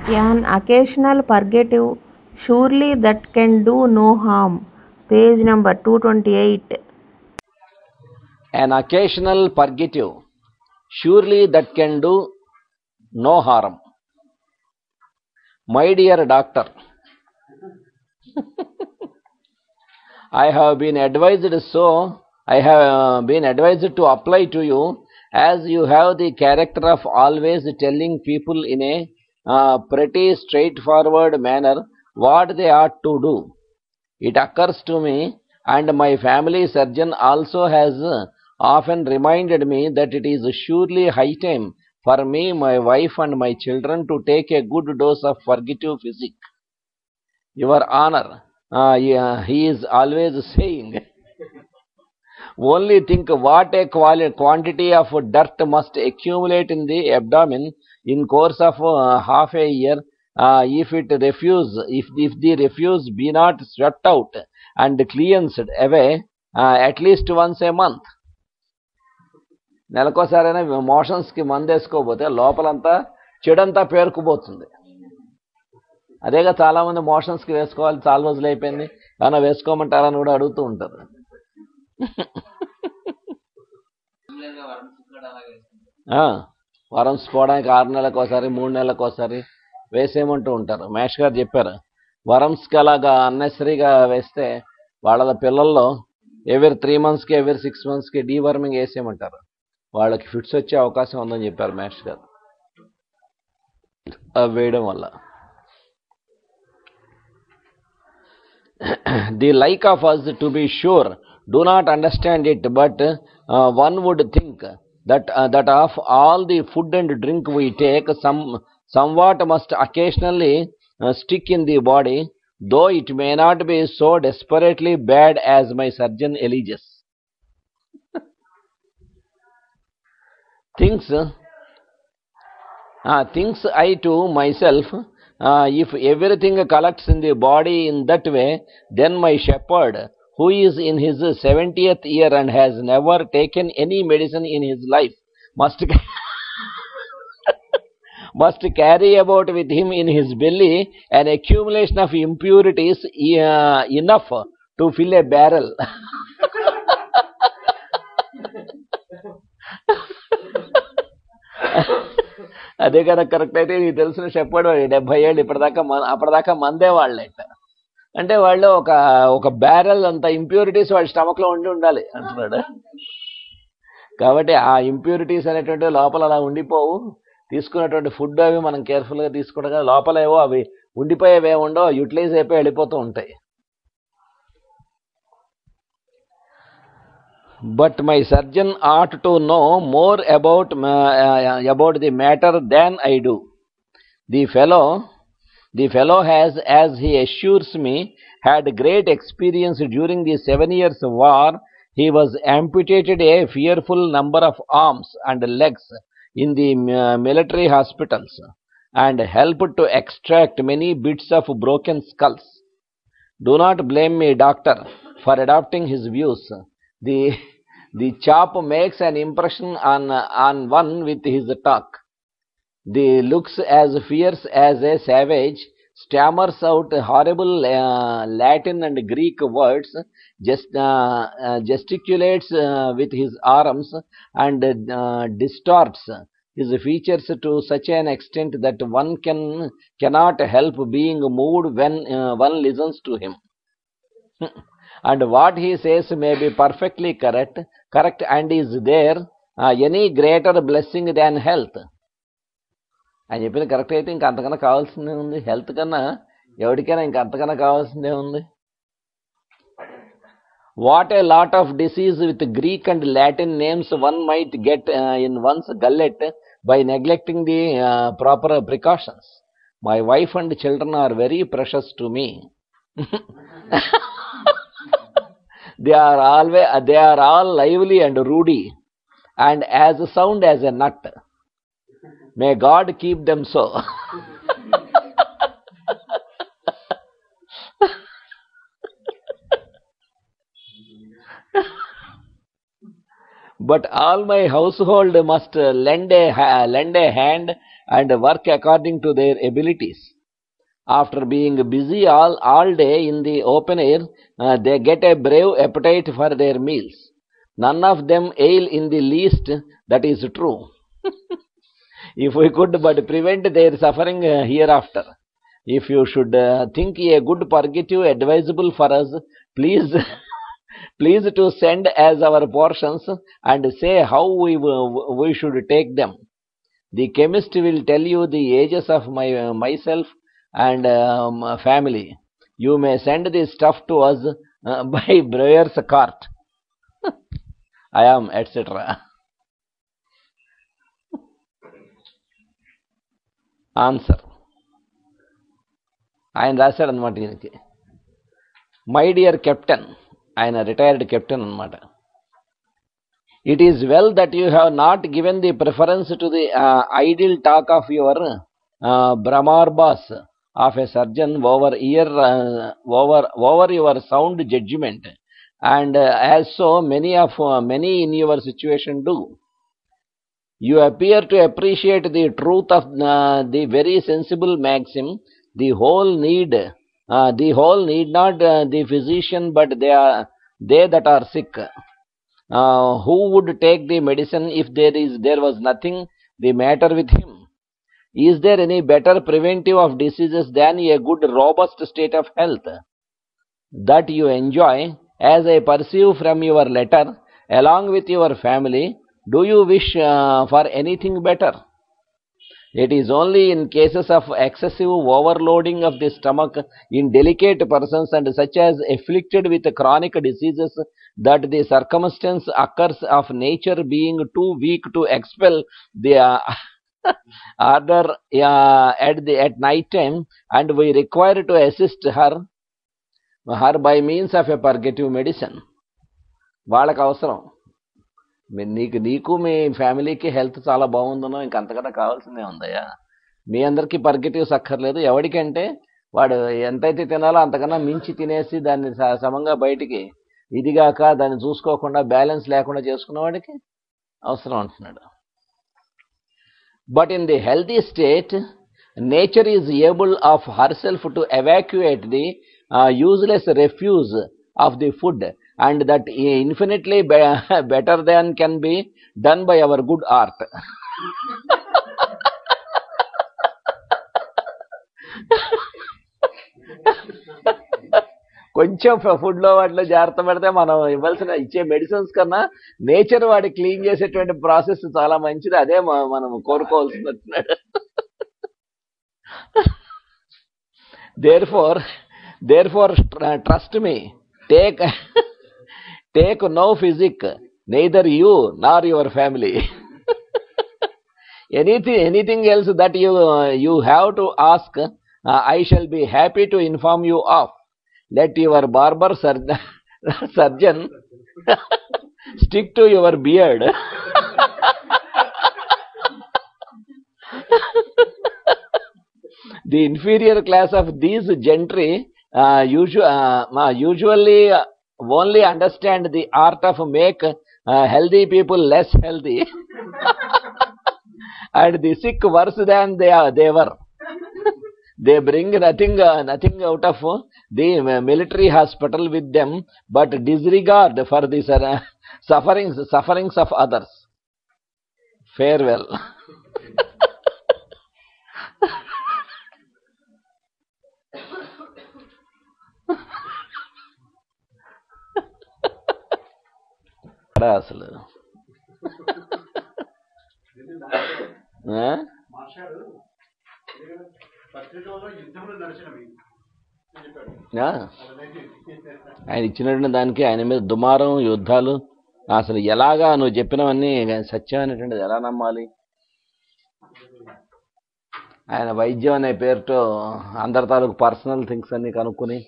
An occasional purgative, surely that can do no harm. Page number 228. An occasional purgative, surely that can do no harm. My dear doctor, I have been advised to apply to you, as you have the character of always telling people in a pretty straightforward manner what they ought to do. It occurs to me, and my family surgeon also has often reminded me, that it is surely high time for me, my wife, and my children to take a good dose of purgative physic. Your Honor, he is always saying, only think what a quantity of dirt must accumulate in the abdomen in course of half a year, if the refuse be not swept out and cleansed away at least once a month. నెలకోసారైనా మోషన్స్కి మందు వేసుకోకపోతే లోపలంతా చెడంతా పేరుకుపోతుంది. అదేగా చాలామంది మోషన్స్కి వేసుకోవాలి, చాలా రోజులు అయిపోయింది, ఏమైనా వేసుకోమంటారని కూడా అడుగుతూ ఉంటారు. వరమ్స్ పోవడానికి 6 నెలలకు ఒకసారి, 3 నెలలకు ఒకసారి వేసేయమంటూ ఉంటారు. మేష్ గారు చెప్పారు, వరమ్స్కి అలాగా అన్నెసరీగా వేస్తే వాళ్ళ పిల్లల్లో ఎవరి 3 monthsకి ఎవరి 6 monthsకి డీవర్మింగ్ వేసేయమంటారు. వాళ్ళకి ఫిట్స్ వచ్చే అవకాశం ఉందని చెప్పారు మేష్ గారు అవి వేయడం వల్ల. The like of us, to be sure, do not understand it, but one would think that of all the food and drink we take, somewhat must occasionally stick in the body, though it may not be so desperately bad as my surgeon alleges. Thinks I to myself, if everything collects in the body in that way, then my shepherd, who is in his 70th year and has never taken any medicine in his life, must carry about with him in his belly an accumulation of impurities enough to fill a barrel. అదే కదా correct అయితే, నీకు తెలిసిన చెప్పాడు 70 ఏళ్ళు అప్పటిదాకా మందే వాళ్ళేట. అంటే వాళ్ళు ఒక బ్యారెల్ అంత ఇంప్యూరిటీస్ వాళ్ళ స్టమక్లో ఉండాలి అంటున్నాడు. కాబట్టి ఆ ఇంప్యూరిటీస్ అనేటువంటి లోపల అలా ఉండిపోవు. తీసుకున్నటువంటి ఫుడ్ అవి మనం కేర్ఫుల్గా తీసుకోవడం, లోపల ఏవో అవి ఉండిపోయేవే ఉండవు, యూటిలైజ్ అయిపోయి వెళ్ళిపోతూ ఉంటాయి. But my surgeon ought to know more about the matter than I do. The fellow has, as he assures me, had great experience during the 7 years war. He was amputated a fearful number of arms and legs in the military hospitals, and helped to extract many bits of broken skulls. Do not blame me, doctor, for adopting his views. The chap makes an impression on one with his talk. The looks as fierce as a savage, stammers out horrible Latin and Greek words, gesticulates with his arms, and distorts his features to such an extent that one cannot help being moved when one listens to him. And what he says may be perfectly correct, and is there any greater blessing than health? అని చెప్పిన correct అయితే ఇంక అంతకన్నా కావాల్సిందే ఉంది. Health కన్నా ఎవరికైనా ఇంక అంతకన్నా కావాల్సిందే ఉంది. What a lot of disease with Greek and Latin names one might get in one's gullet by neglecting the proper precautions. My wife and children are very precious to me. They are all lively and ruddy, and as sound as a nut. May God keep them so. But all my household must lend a hand and work according to their abilities. After being busy all day in the open air, they get a brave appetite for their meals. None of them ail in the least, that is true. If we could but prevent their suffering hereafter. If you should think a good purgative advisable for us, please please to send as our portions and say how we should take them. The chemist will tell you the ages of myself and family. You may send this stuff to us by Breuer's cart. I am, etc. Answer. ఆయన రాశాడనమాట ఈయనకి. My dear captain, ఆయన retired captain అనమాట. It is well that you have not given the preference to the idle talk of your Brahmarbas of a surgeon over your sound judgment, and as so many in your situation do. You appear to appreciate the truth of the very sensible maxim: the whole need not the physician, but they that are sick. Who would take the medicine if there was nothing the matter with him? Is there any better preventive of diseases than a good robust state of health that you enjoy, as I perceive from your letter, along with your family? Do you wish for anything better? It is only in cases of excessive overloading of the stomach in delicate persons and such as afflicted with chronic diseases that the circumstance occurs of nature being too weak to expel the ardor at night time, and we require to assist her by means of a purgative medicine. వాళ్ళకి అవసరం. నీకు మీ ఫ్యామిలీకి health చాలా బాగుందనో ఇంకంతకన్నా కావాల్సిందే ఉందయ్యా. మీ అందరికీ పర్గెటివ్స్ అక్కర్లేదు. ఎవడికంటే వాడు ఎంతైతే తినాలో అంతకన్నా మించి తినేసి దాన్ని సమంగా బయటికి ఇదిగాక దాన్ని చూసుకోకుండా బ్యాలెన్స్ లేకుండా చేసుకున్న వాడికి అవసరం అంటున్నాడు. But in the healthy state nature is able of her self to evacuate the useless refuse of the food, and that infinitely better than can be done by our good art. కొంచెం ఫుడ్లో వాటిలో జాగ్రత్త పడితే మనం ఇచ్చే medicines కన్నా nature వాడి clean చేసేటువంటి ప్రాసెస్ చాలా మంచిది. అదే మనం కోరుకోవాల్సింది. Therefore, trust me, take no physic, neither you nor your family. Anything else that you have to ask, I shall be happy to inform you of. Let your barber surgeon stick to your beard. The inferior class of these gentry usually only understand the art of make healthy people less healthy and the sick worse than they were. They bring nothing out of the military hospital with them, but disregard for the sufferings of others. Farewell. అసలు ఆయన ఇచ్చినటువంటి దానికి ఆయన మీద దుమారం, యుద్ధాలు, అసలు ఎలాగా నువ్వు చెప్పినవన్నీ సత్యం అనేటువంటిది ఎలా నమ్మాలి? ఆయన వైద్యం అనే పేరుతో అందరి తాలూకు పర్సనల్ థింగ్స్ అన్ని కనుక్కొని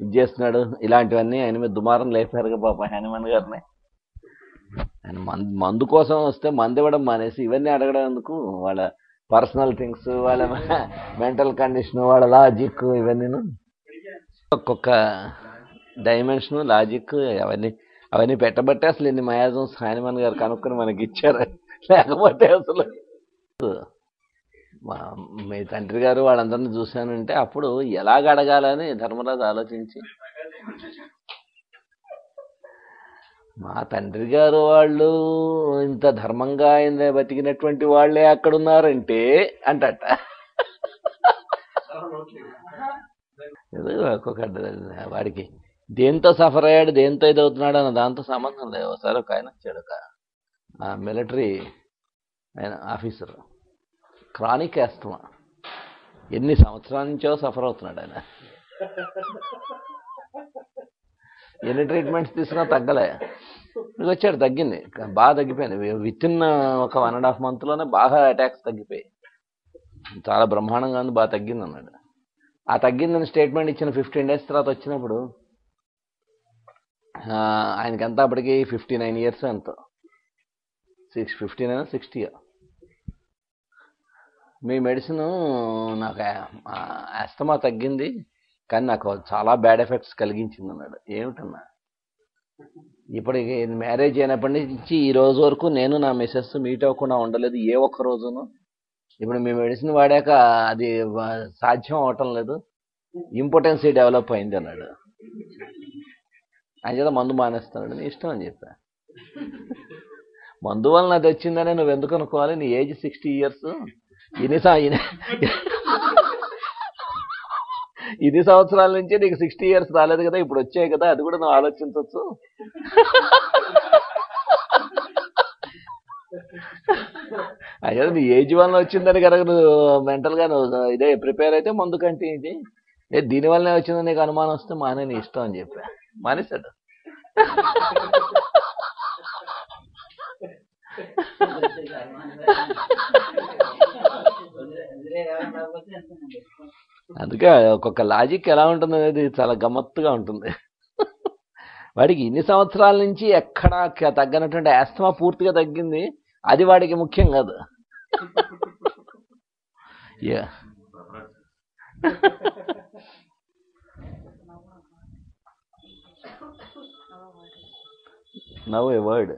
ఇది చేస్తున్నాడు. ఇలాంటివన్నీ ఆయన మీద దుమారం లేపారుగా పాప హనుమాన్ గారిని. ఆయన మందు కోసం వస్తే మందు ఇవ్వడం మానేసి ఇవన్నీ అడగడం ఎందుకు? వాళ్ళ పర్సనల్ థింగ్స్, వాళ్ళ మెంటల్ కండిషన్, వాళ్ళ లాజిక్, ఇవన్నీ ఒక్కొక్క డైమెన్షను, లాజిక్ అవన్నీ పెట్టబట్టే అసలు ఇన్ని మయాజమ్స్ హనుమాన్ గారు కనుక్కొని మనకి ఇచ్చారు. లేకపోతే అసలు మా మీ తండ్రి గారు వాళ్ళందరినీ చూశానంటే అప్పుడు ఎలాగ అడగాలని ధర్మరాజు ఆలోచించి, మా తండ్రి గారు వాళ్ళు ఇంత ధర్మంగా ఆయన బతికినటువంటి వాళ్ళే అక్కడున్నారంటే అంటట. ఏదో ఒక్కొక్క వాడికి దేంతో సఫర్ అయ్యాడు, దేంతో ఇదవుతున్నాడు అన్న దాంతో సంబంధం లేదు. ఒకసారి ఒక ఆయన వచ్చాడు, ఒక మిలిటరీ ఆయన ఆఫీసర్, క్రానిక్ ఆస్తమా, ఎన్ని సంవత్సరాల నుంచో సఫర్ అవుతున్నాడు ఆయన. ఎన్ని ట్రీట్మెంట్స్ తీసుకున్నా తగ్గలే. వచ్చాడు, తగ్గింది, బాగా తగ్గిపోయింది. వితిన్ ఒక 1.5 monthలోనే బాగా అటాక్స్ తగ్గిపోయాయి, చాలా బ్రహ్మాండంగా ఉంది, బాగా తగ్గింది అన్నాడు. ఆ తగ్గిందని స్టేట్మెంట్ ఇచ్చిన 15 days తర్వాత వచ్చినప్పుడు ఆయనకి ఎంత అప్పటికి 59 years ఎంతో, 59 60. మీ మెడిసిన్ నాకు ఆస్తమా తగ్గింది కానీ నాకు చాలా బ్యాడ్ ఎఫెక్ట్స్ కలిగించింది అన్నాడు. ఏమిటన్నా? ఇప్పటికి మ్యారేజ్ అయినప్పటి నుంచి ఈ రోజు వరకు నేను నా మిసెస్ మీట్ అవ్వకుండా ఉండలేదు ఏ ఒక్క రోజును. ఇప్పుడు మీ మెడిసిన్ వాడాక అది సాధ్యం అవటం లేదు, ఇంపార్టెన్సీ డెవలప్ అయింది అన్నాడు. ఆయన చేత మందు మానేస్తున్నాడు. నీ ఇష్టం అని చెప్పా. మందు వలన అది వచ్చిందని నువ్వు ఎందుకు అనుకోవాలి? నీ ఏజ్ 60 years, ఇన్ని సంవత్సరాల నుంచి నీకు 60 years రాలేదు కదా, ఇప్పుడు వచ్చాయి కదా, అది కూడా నువ్వు ఆలోచించవచ్చు. అయ్యో నీ ఏజ్ వల్ల వచ్చిందని కనుక నువ్వు మెంటల్గా నువ్వు ఇదే ప్రిపేర్ అయితే మందు కంటే ఇది దీనివల్లనే వచ్చిందని నీకు అనుమానం వస్తే మానే, నీ ఇష్టం అని చెప్పా. మానేశాడు. అందుకే ఒక్కొక్క లాజిక్ ఎలా ఉంటుంది అనేది చాలా గమ్మత్తుగా ఉంటుంది. వాడికి ఇన్ని సంవత్సరాల నుంచి ఎక్కడా తగ్గనటువంటి ఆస్తమా పూర్తిగా తగ్గింది, అది వాడికి ముఖ్యం కాదు. నవ్ ఏ వర్డ్